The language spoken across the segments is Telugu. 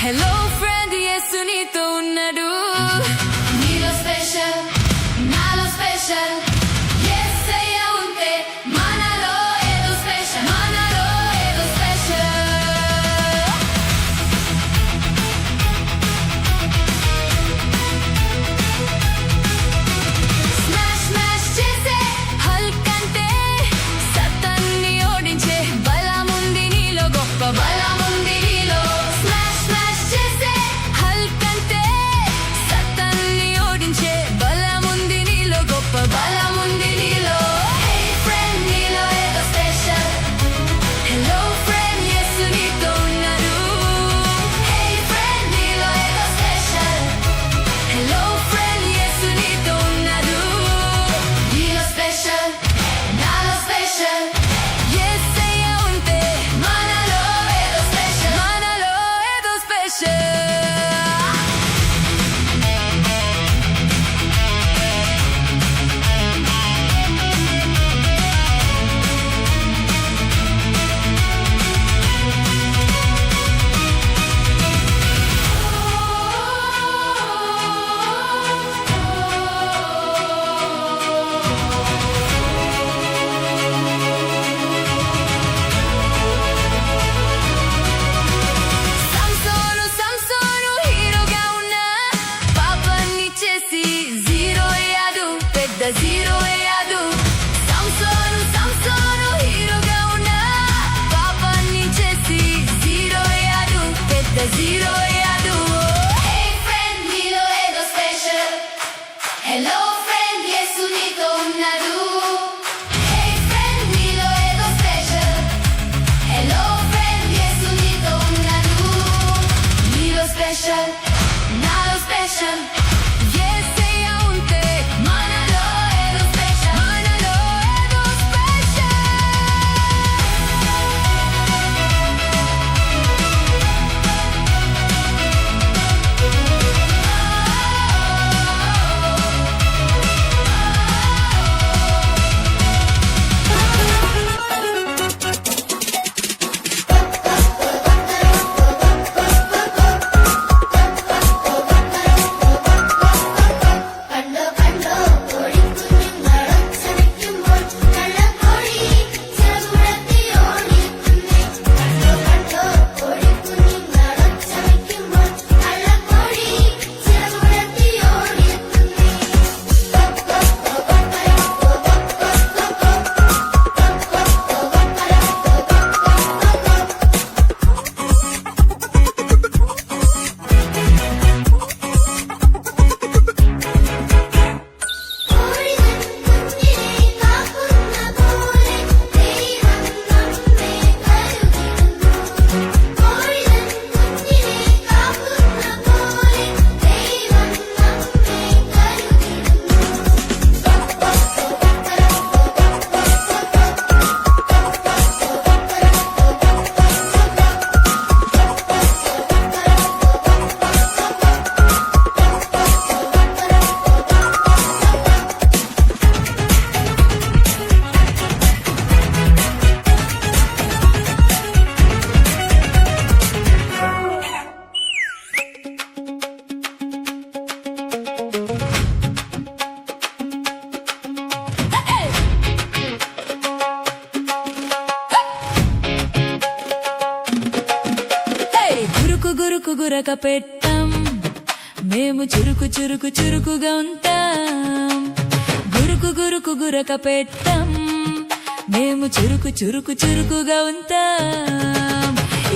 హలో ఫ్రెండ్ యేసు నీతో ఉన్నాడు. నీలో స్పెషల్ నాలో స్పెషల్ యేసయ్య ఉంటే మనలో ఏదో స్పెషల్ మనలో ఏదో స్పెషల్. స్మాష్ స్మాష్ చేసే హల్క్ అంటే సతాన్ని ఓడించే బలం ఉంది నీలో, గొప్ప బలం ఉంది నీలో. స్మాష్ స్మాష్ చేసే హల్క్ అంటే సతాన్ని ఓడించే బలం ఉంది నీలో, గొప్ప బలం ఉంది నీలో. హే ఫ్రెండ్ నీలో ఏదో స్పెషల్. హలో ఫ్రెండ్ యేసు నీతో ఉన్నాడు. హే ఫ్రెండ్ నీలో ఏదో స్పెషల్. హలో ఫ్రెండ్ యేసు నీతో ఉన్నాడు. నీలో స్పెషల్ నాలో స్పెషల్ యేసయ్య ఉంటే మనలో ఏదో స్పెషల్ మనలో ఏదో స్పెషల్. సంసోను సంసోను హీరోగా ఉన్న పాపాన్ని చేసి జీరో అయ్యాడు, పెద్ద జీరో అయ్యాడు. సంసోను సంసోను హీరోగా ఉన్న పాపాన్ని చేసి జీరో అయ్యాడు, పెద్ద జీరో అయ్యాడు. హే ఫ్రెండ్ నీలో ఏదో స్పెషల్. హలో ఫ్రెండ్ యేసు నీతో ఉన్నాడు. హే ఫ్రెండ్ నీలో ఏదో స్పెషల్. హలో ఫ్రెండ్ యేసు నీతో ఉన్నాడు. నీలో స్పెషల్ నాలో స్పెషల్ యేసయ్య ఉంటే మనలో ఏదో స్పెషల్ మనలో ఏదో స్పెషల్. കണ്ടോ കണ്ടോ കോഴിക്കുഞ്ഞുങ്ങളൊച്ചവയ്ക്കുമ്പോൾ കള്ളക്കോഴി ചിറകുടത്തി ഓടിയെത്തുന്നേ. കണ്ടോ കണ്ടോ കോഴിക്കുഞ്ഞുങ്ങളൊച്ചവയ്ക്കുമ്പോൾ കള്ളക്കോഴി ചിറകുടത്തി ഓടിയെത്തുന്നേ. കോഴിതൻ കുഞ്ഞിനെ കാക്കുന്ന പോലെ ദൈവം നമ്മെ കരുതിടുന്നു. കോഴിതൻ കുഞ്ഞിനെ കാക്കുന്ന പോലെ ദൈവം നമ്മെ കരുതിടുന്നു. గురుకు గురుకు గురక పెట్టం, మేము చురుకు చురుకు చురుకుగా ఉంటాం. గురుకు గురుకు గురక పెట్టం, మేము చురుకు చురుకు చురుకుగా ఉంటాం.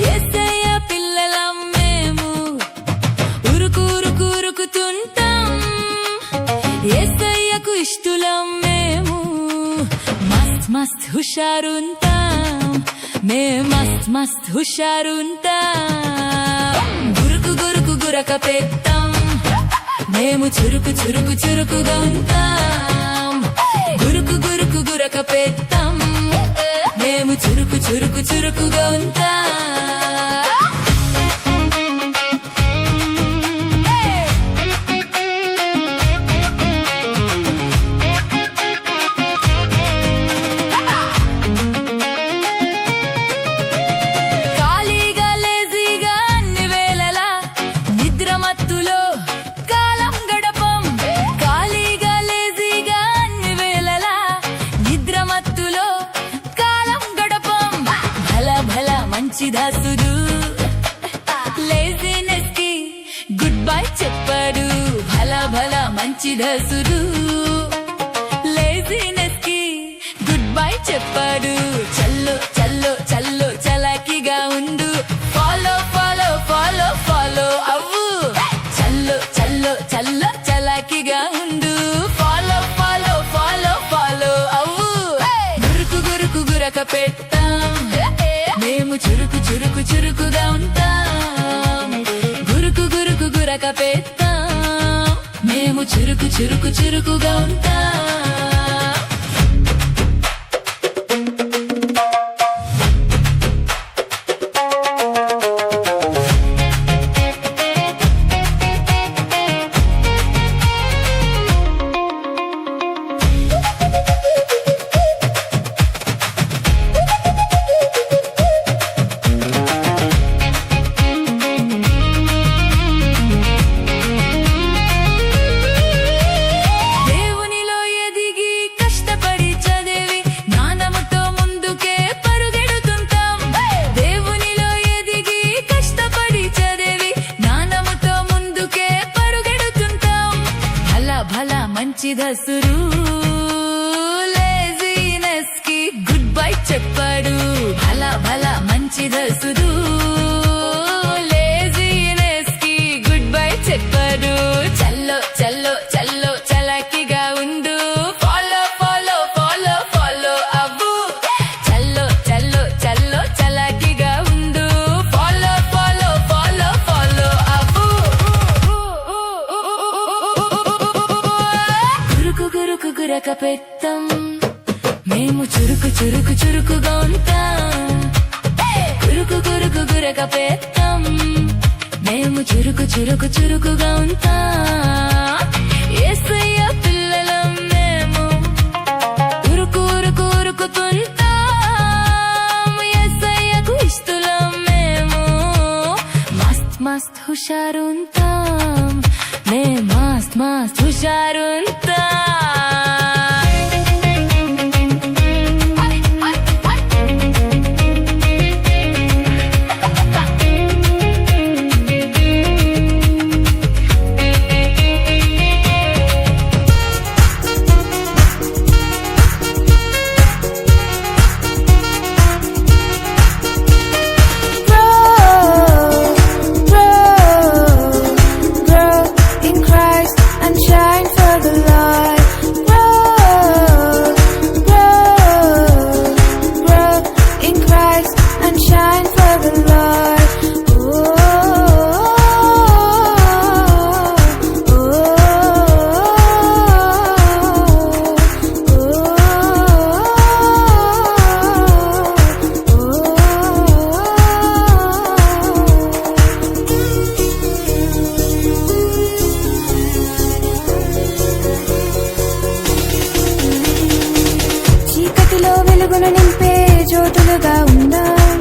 యేసయ్య పిల్లలం మేము ఉరుకు ఉరుకు ఉరుకుతుంటాం. యేసయ్యకు ఇష్టలం మేము మస్త్ మస్త్ హుషారుంటాం. మేం మస్త్ మస్త్ హుషారుంటాం. గురుకు గురుకు గురక పెట్టం, మేము చురుకు చురుకు చురుకుగా ఉంటాం. గురుకు గురుకు గురక పెట్టం, మేము చురుకు చురుకు చురుకుగా ఉంటాం. ఖాళీగా లేజీగా అన్ని వేళలా మంచి దాసుడు లేజినెస్ కి గుడ్ బై చెప్పాడు భలా భలా మంచి దాసుడు లేజినెస్ కి గుడ్ బై చెప్పాడు చల్లో చల్లో చల్లో చలాకీగా ఉండు ఫాలో ఫాలో ఫాలో ఫాలో అవ్వు చల్లో చల్లో చల్లో చలాకీగా ఉండు ఫాలో ఫాలో ఫాలో ఫాలో అవ్వు గురుకు గురుకు గురక పెట్టాం మేము చురుకు చురుకు చురుకుగా ఉంటాం గురుకు గురుకు గురక పెట్టాం మేము చురుకు చురుకు చురుకుగా ఉంటాం మంచి దసురు లేజినెస్ కి గుడ్ బై చెప్పాడు భలా భలా మంచి దసురు లేజినెస్ కి గుడ్ బై చెప్పాడు చల్లో చల్లో చల్లో చలాకీగా ఉండు ఫాలో ఫాలో ఫాలో ఫాలో అవ్వు చల్లో చల్లో చల్లో చలాకీగా ఉండు ఫాలో ఫాలో ఫాలో ఫాలో అవ్వు గురుకు గురుకు గురక పెట్టం మేము చురుకు చురుకు చురుకుగా ఉంటాం గురుకు గురుకు గురక పెట్టం మేము చురుకు చురుకు చురుకుగా ఉంటాం యేసయ్య పిల్లలం మేము ఉరుకు ఉరుకు ఉరుకుతుంటాం యేసయ్యకు ఇష్టలం మేము మస్త్ మస్త్ హుషారుంటాం మేము మస్త్ మస్త్ హుషారుంటాం వెలుగును నింపే జ్యోతులుగా ఉందాం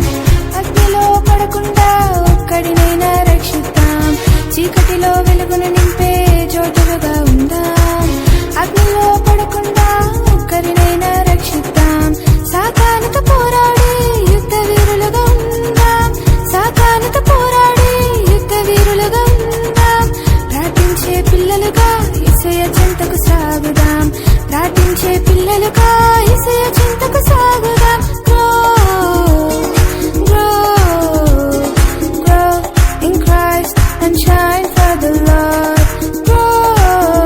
అగ్నిలో పడకుండా ఒక్కడినైనా రక్షిద్దాం చీకటిలో వెలుగును నింపే జ్యోతులుగా ఉందాం అగ్నిలో పడకుండా ఒక్కరినైనా రక్షిద్దాం సాతానుతో పోరాడి యుద్ధ వీరులుగా ఉందాం సాతానుతో పోరాడి యుద్ధ వీరులుగా ఉందాం ప్రార్థించే పిల్లలుగా యేసయ్య చెంతకు సాగుదాం ప్రార్థించే పిల్లలుగా యేసయ్య చెంతకు సాగుదాం grow in Christ and shine for the Lord grow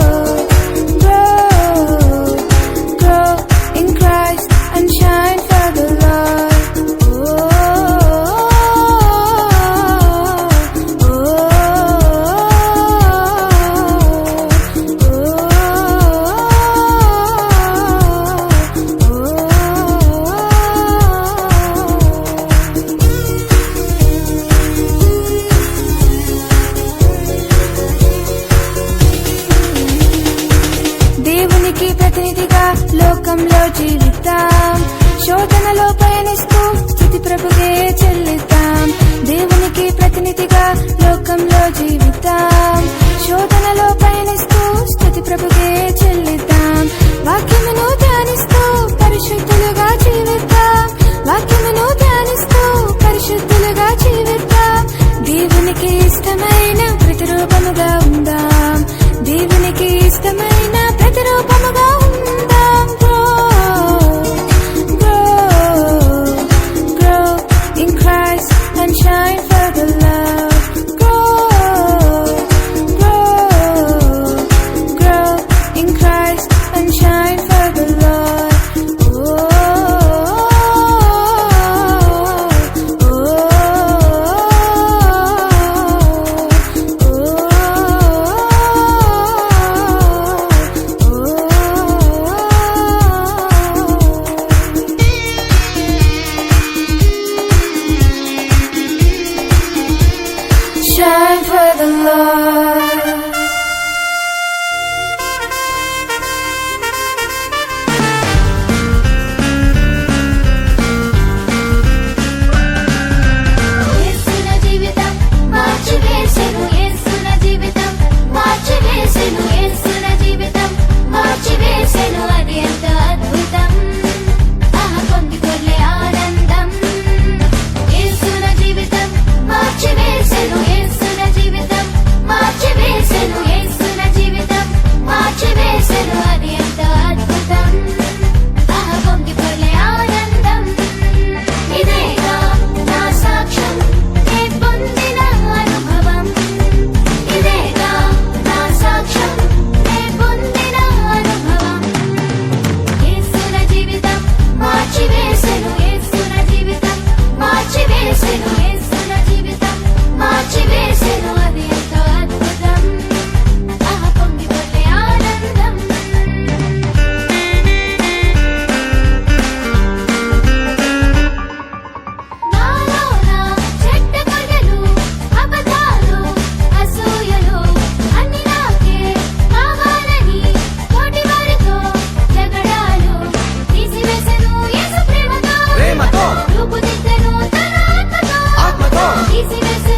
తీసివేసే